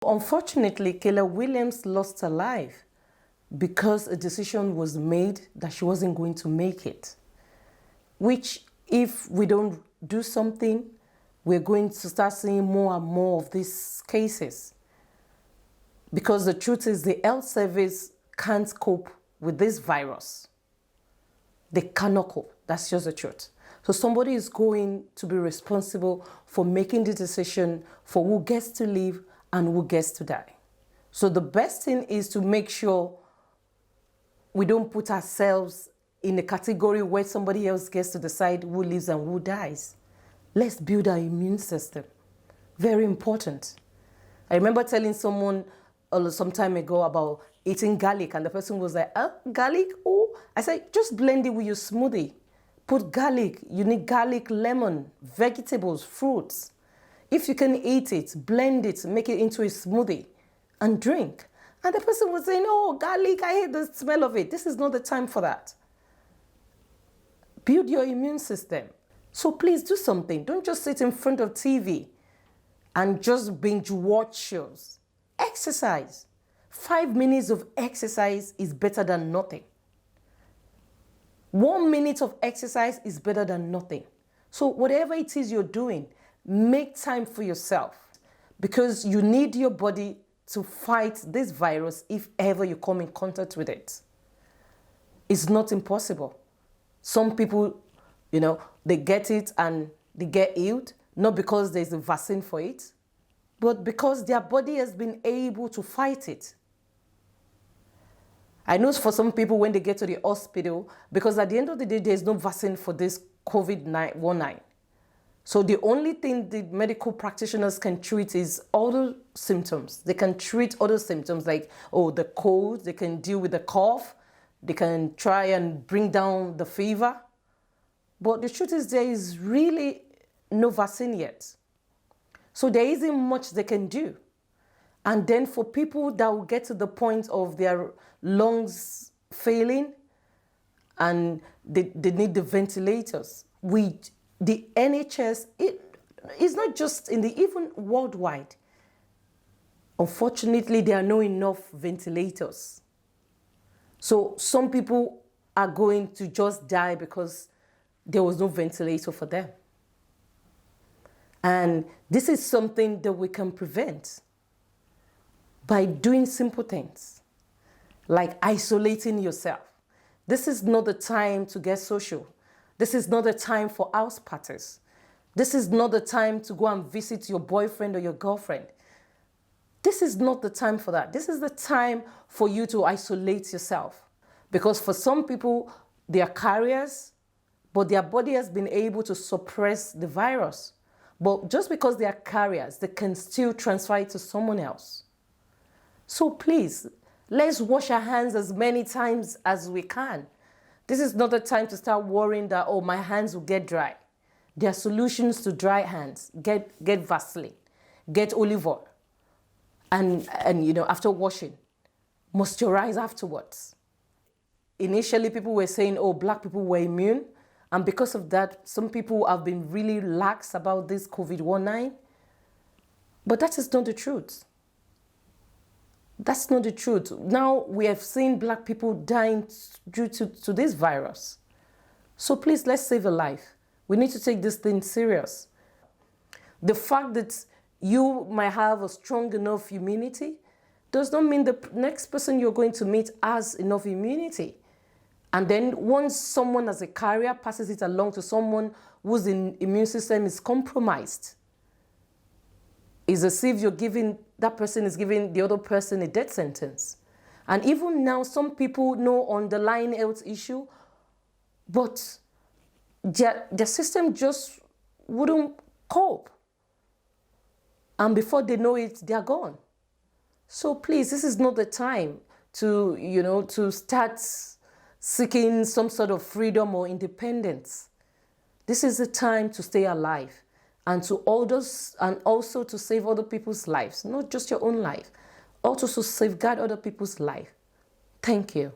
Unfortunately, Kayla Williams lost her life because a decision was made that she wasn't going to make it. Which, if we don't do something, we're going to start seeing more and more of these cases. Because the truth is, the health service can't cope with this virus. They cannot cope. That's just the truth. So somebody is going to be responsible for making the decision for who gets to live and who gets to die. So the best thing is to make sure we don't put ourselves in a category where somebody else gets to decide who lives and who dies. Let's build our immune system. Very important. I remember telling someone some time ago about eating garlic, and the person was like, garlic? Oh, I said, just blend it with your smoothie. Put garlic. You need garlic, lemon, vegetables, fruits. If you can eat it, blend it, make it into a smoothie and drink. And the person was saying, oh, garlic, I hate the smell of it. This is not the time for that. Build your immune system. So please do something. Don't just sit in front of TV and just binge watch shows. Exercise. 5 minutes of exercise is better than nothing. 1 minute of exercise is better than nothing. So whatever it is you're doing, make time for yourself, because you need your body to fight this virus if ever you come in contact with it. It's not impossible. Some people, they get it and they get healed, not because there's a vaccine for it, but because their body has been able to fight it. I know for some people when they get to the hospital, because at the end of the day, there's no vaccine for this COVID-19. So the only thing the medical practitioners can treat is other symptoms. They can treat other symptoms like, the cold, they can deal with the cough, they can try and bring down the fever. But the truth is there is really no vaccine yet. So there isn't much they can do. And then for people that will get to the point of their lungs failing and they need the ventilators, the NHS, it's not just even worldwide. Unfortunately, there are not enough ventilators. So some people are going to just die because there was no ventilator for them. And this is something that we can prevent by doing simple things, like isolating yourself. This is not the time to get social. This is not the time for house parties. This is not the time to go and visit your boyfriend or your girlfriend. This is not the time for that. This is the time for you to isolate yourself. Because for some people, they are carriers, but their body has been able to suppress the virus. But just because they are carriers, they can still transfer it to someone else. So please, let's wash our hands as many times as we can. This is not the time to start worrying that, my hands will get dry. There are solutions to dry hands. Get Vaseline, get olive oil, and after washing, moisturize afterwards. Initially, people were saying, black people were immune. And because of that, some people have been really lax about this COVID-19. But that is not the truth. That's not the truth. Now we have seen black people dying due to this virus. So please, let's save a life. We need to take this thing serious. The fact that you might have a strong enough immunity does not mean the next person you're going to meet has enough immunity. And then once someone as a carrier passes it along to someone whose immune system is compromised, it's as if that person is giving the other person a death sentence. And even now, some people know underlying health issue, but their system just wouldn't cope. And before they know it, they're gone. So please, this is not the time to start seeking some sort of freedom or independence. This is the time to stay alive and also to save other people's lives, not just your own life, also to safeguard other people's life. Thank you.